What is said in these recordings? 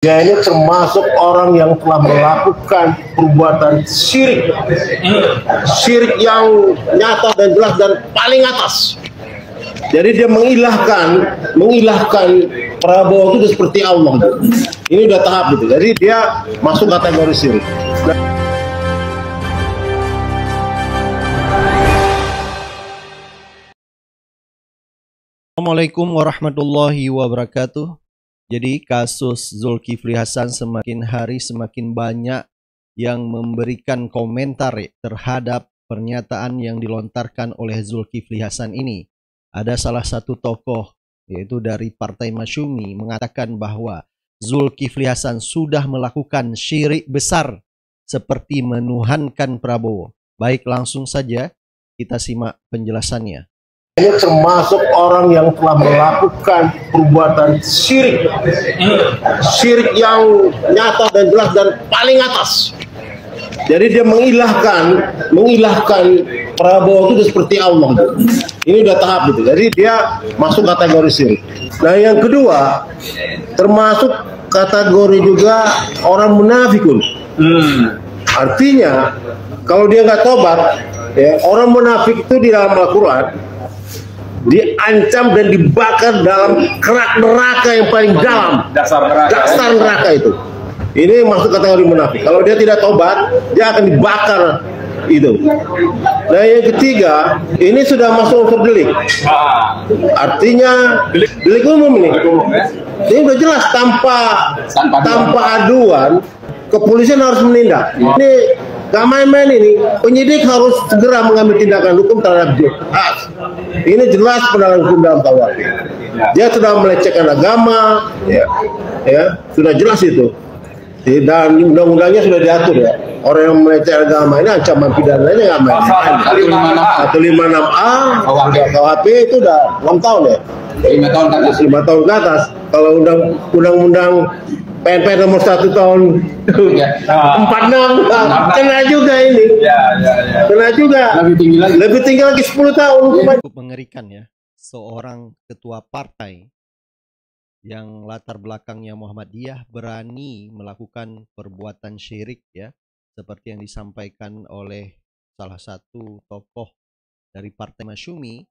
Dia ini termasuk orang yang telah melakukan perbuatan syirik, syirik yang nyata dan jelas dan paling atas. Jadi dia mengilahkan Prabowo itu seperti Allah. Ini udah tahap gitu. Jadi dia masuk kategori syirik. Assalamualaikum warahmatullahi wabarakatuh. Jadi kasus Zulkifli Hasan semakin hari semakin banyak yang memberikan komentar terhadap pernyataan yang dilontarkan oleh Zulkifli Hasan ini. Ada salah satu tokoh yaitu dari Partai Masyumi mengatakan bahwa Zulkifli Hasan sudah melakukan syirik besar seperti menuhankan Prabowo. Baik, langsung saja kita simak penjelasannya. Ini termasuk orang yang telah melakukan perbuatan syirik, syirik yang nyata dan jelas dan paling atas. Jadi dia mengilahkan Prabowo itu seperti Allah. Ini udah tahap gitu. Jadi dia masuk kategori syirik. Nah yang kedua, termasuk kategori juga orang munafikun. Artinya kalau dia nggak tobat, ya, orang munafik itu di dalam Al-Quran diancam dan dibakar dalam kerak neraka yang paling dalam, dasar neraka itu. Ini masuk kategori munafik. Kalau dia tidak tobat, dia akan dibakar itu. Nah yang ketiga, ini sudah masuk unsur delik. Artinya delik umum ini. Ini udah jelas tanpa aduan, kepolisian harus menindak. Ini gak main-main ini. Penyidik harus segera mengambil tindakan hukum terhadap dia. Ini jelas pelanggaran hukum dalam KUHP. Dia sudah melecehkan agama, ya, sudah jelas itu. Dan undang-undangnya sudah diatur ya. Orang yang melecehkan agama ini ancaman pidananya nggak main. 156A KUHP itu udah 6 tahun ya. 5 tahun ke atas. Kalau undang-undang PNP nomor 1 tahun 46 kena juga ini. Kena juga. Lebih tinggi lagi 10 tahun. Cukup mengerikan ya. Seorang ketua partai yang latar belakangnya Muhammadiyah berani melakukan perbuatan syirik ya, seperti yang disampaikan oleh salah satu tokoh dari Partai Masyumi.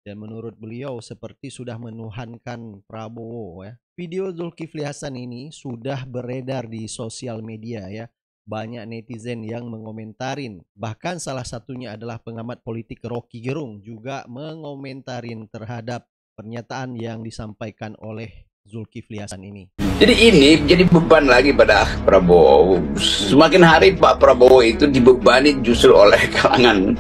Dan menurut beliau seperti sudah menuhankan Prabowo ya. Video Zulkifli Hasan ini sudah beredar di sosial media ya. Banyak netizen yang mengomentarin. Bahkan salah satunya adalah pengamat politik Rocky Gerung juga mengomentarin terhadap pernyataan yang disampaikan oleh Zulkifli Hasan ini. Jadi ini jadi beban lagi pada Prabowo. Semakin hari Pak Prabowo itu dibebani justru oleh kalangan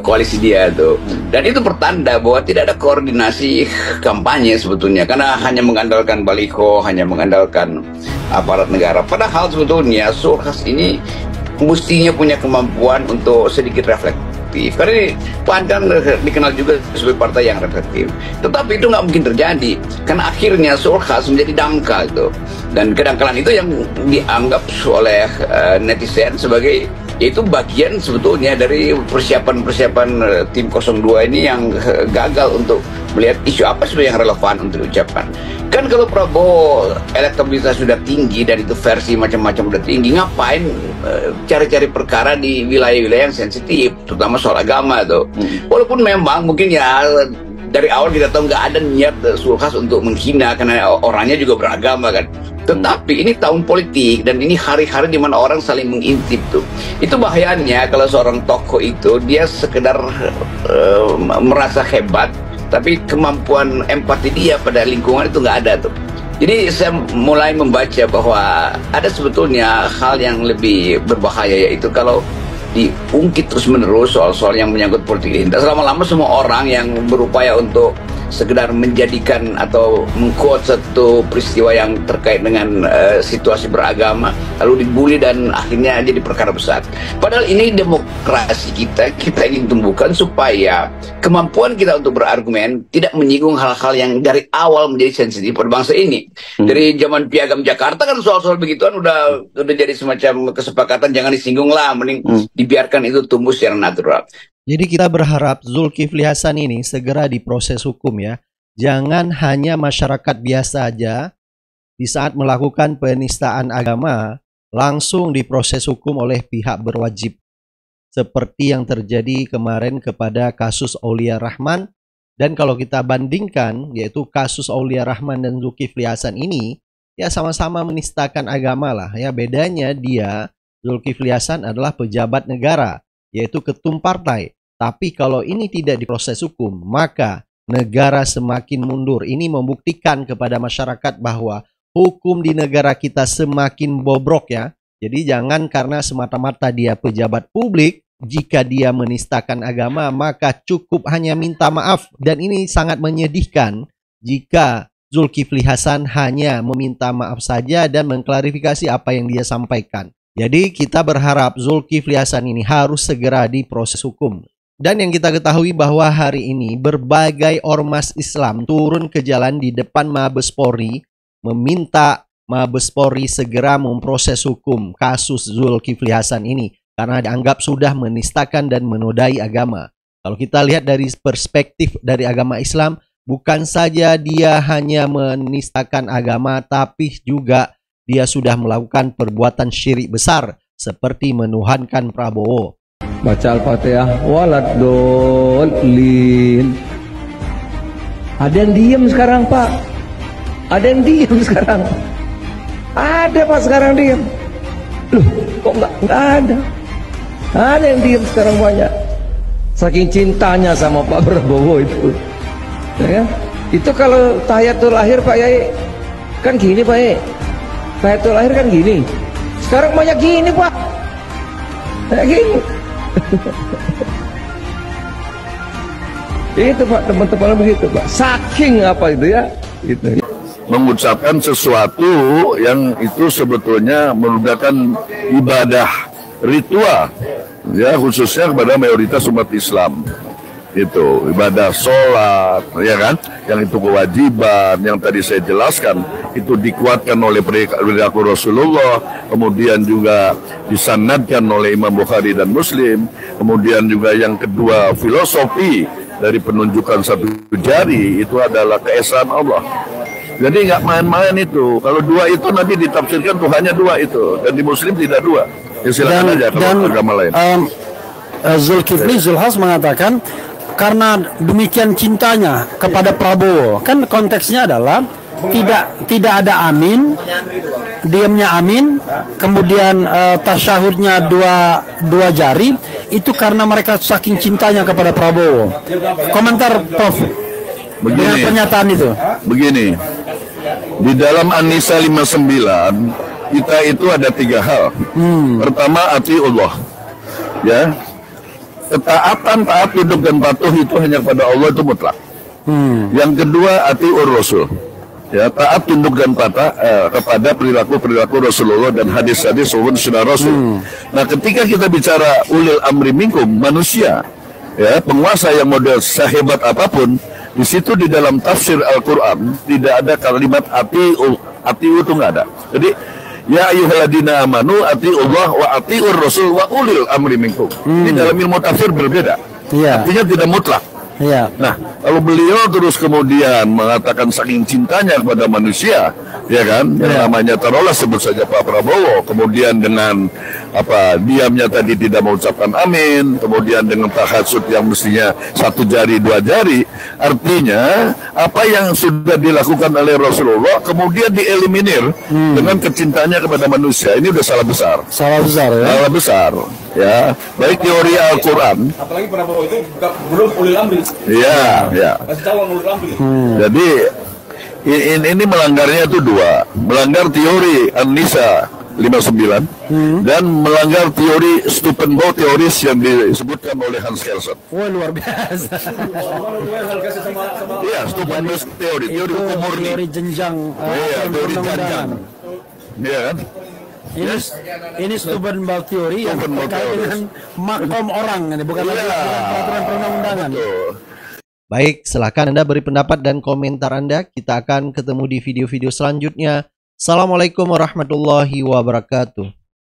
koalisi dia tuh. Dan itu pertanda bahwa tidak ada koordinasi kampanye sebetulnya. Karena hanya mengandalkan baliho, hanya mengandalkan aparat negara. Padahal sebetulnya Zulkifli ini mestinya punya kemampuan untuk sedikit reflektif. Karena ini Pan dikenal juga sebagai partai yang reflektif. Tetapi itu nggak mungkin terjadi karena akhirnya Zulkifli menjadi dangkal itu. Dan kedangkalan itu yang dianggap oleh netizen sebagai yaitu bagian sebetulnya dari persiapan tim 02 ini yang gagal untuk melihat isu apa sebenarnya yang relevan untuk diucapkan. Kan kalau Prabowo elektabilitas sudah tinggi dan itu versi macam-macam sudah tinggi, ngapain cari-cari perkara di wilayah-wilayah yang sensitif, terutama soal agama tuh. Walaupun memang mungkin ya dari awal kita tahu nggak ada niat Zulkifli untuk menghina karena orangnya juga beragama kan. Tetapi ini tahun politik dan ini hari-hari di mana orang saling mengintip tuh. Itu bahayanya kalau seorang tokoh itu dia sekedar merasa hebat, tapi kemampuan empati dia pada lingkungan itu nggak ada tuh. Jadi saya mulai membaca bahwa ada sebetulnya hal yang lebih berbahaya, yaitu kalau diungkit terus-menerus soal-soal yang menyangkut politik identitas. Lama-lama semua orang yang berupaya untuk sekedar menjadikan atau mengquote satu peristiwa yang terkait dengan situasi beragama lalu dibully dan akhirnya jadi perkara besar. Padahal ini demokrasi kita ingin tumbuhkan supaya kemampuan kita untuk berargumen tidak menyinggung hal-hal yang dari awal menjadi sensitif pada bangsa ini. Dari zaman Piagam Jakarta kan soal-soal begituan udah jadi semacam kesepakatan, jangan disinggung lah, mending dibiarkan itu tumbuh secara natural. Jadi kita berharap Zulkifli Hasan ini segera diproses hukum ya. Jangan hanya masyarakat biasa aja di saat melakukan penistaan agama langsung diproses hukum oleh pihak berwajib. Seperti yang terjadi kemarin kepada kasus Aulia Rahman. Dan kalau kita bandingkan, yaitu kasus Aulia Rahman dan Zulkifli Hasan ini, ya sama-sama menistakan agama lah. Ya bedanya dia, Zulkifli Hasan adalah pejabat negara, yaitu ketum partai. Tapi kalau ini tidak diproses hukum, maka negara semakin mundur. Ini membuktikan kepada masyarakat bahwa hukum di negara kita semakin bobrok ya. Jadi jangan karena semata-mata dia pejabat publik, jika dia menistakan agama, maka cukup hanya minta maaf. Dan ini sangat menyedihkan jika Zulkifli Hasan hanya meminta maaf saja dan mengklarifikasi apa yang dia sampaikan. Jadi kita berharap Zulkifli Hasan ini harus segera diproses hukum. Dan yang kita ketahui bahwa hari ini berbagai ormas Islam turun ke jalan di depan Mabes Polri meminta Mabes Polri segera memproses hukum kasus Zulkifli Hasan ini karena dianggap sudah menistakan dan menodai agama. Kalau kita lihat dari perspektif dari agama Islam, bukan saja dia hanya menistakan agama, tapi juga dia sudah melakukan perbuatan syirik besar seperti menuhankan Prabowo. Baca Al-Fatihah, waladdallin. Ada yang diem sekarang, Pak. Ada yang diem sekarang. Ada, Pak, sekarang diem. Loh, kok nggak ada? Ada yang diem sekarang banyak. Saking cintanya sama Pak Prabowo itu. Ya kan? Itu kalau tahiyatul akhir, Pak Yai, kan gini, Pak Yai. Tahiyatul akhir kan gini. Sekarang banyak gini, Pak. Kayak gini. Itu Pak, teman-teman begitu Pak, saking apa itu ya gitu. Mengucapkan sesuatu yang itu sebetulnya merupakan ibadah ritual ya, khususnya kepada mayoritas umat Islam. Itu ibadah sholat ya kan, yang itu kewajiban yang tadi saya jelaskan itu dikuatkan oleh perilaku Rasulullah, kemudian juga disanadkan oleh Imam Bukhari dan Muslim. Kemudian juga yang kedua, filosofi dari penunjukan satu jari itu adalah keesaan Allah. Jadi nggak main-main itu. Kalau dua itu nanti ditafsirkan Tuhannya dua itu, dan di Muslim tidak dua. Ya silakan aja kalau agama lain. Zulkifli Zulhas mengatakan karena demikian cintanya kepada Prabowo, kan konteksnya adalah tidak ada amin, diamnya amin, kemudian tasyahudnya dua jari, itu karena mereka saking cintanya kepada Prabowo. Komentar Prof dengan pernyataan itu. Begini, di dalam An-Nisa 59 kita itu ada tiga hal. Pertama, atiullah, ya. Ketaatan, taat, tunduk dan patuh itu hanya kepada Allah, itu mutlak. Yang kedua, atiur Rasul, ya, taat, tunduk dan patuh kepada perilaku Rasulullah dan hadis-hadis sunnah Rasul. Nah, ketika kita bicara ulil amri minkum, manusia, ya, penguasa yang model sehebat apapun, di situ di dalam tafsir Al-Quran tidak ada kalimat ati'u itu nggak ada. Jadi ya ayyuhalladzina amanu atiullah wa atiur rasul wa ulil amri minkum. Ini dalam ilmu tafsir berbeda. Artinya tidak mutlak. Nah, kalau beliau terus kemudian mengatakan saking cintanya kepada manusia, ya kan, yang namanya taruhlah sebut saja Pak Prabowo, kemudian dengan apa diamnya tadi tidak mengucapkan amin, kemudian dengan tahajud yang mestinya satu jari dua jari, artinya apa yang sudah dilakukan oleh Rasulullah kemudian dieliminir dengan kecintanya kepada manusia, ini udah salah besar. Salah besar ya. Salah besar. Ya, baik teori Al-Quran. Apalagi Prabowo itu belum ulil amri. Iya, ya. Jadi ini melanggarnya itu dua, melanggar teori An-Nisa 59 dan melanggar teori Stupenbau teoris yang disebutkan oleh Hans Kelsen. Wah, luar biasa. Iya, Stupenbau teori hukum murni. Teori jenjang. Teori jenjang. Iya kan? Ini Stupenbau teori yang terkait dengan makom orang, bukan lagi peraturan perundang-undangan. Baik, silakan Anda beri pendapat dan komentar Anda. Kita akan ketemu di video-video selanjutnya. Assalamualaikum warahmatullahi wabarakatuh.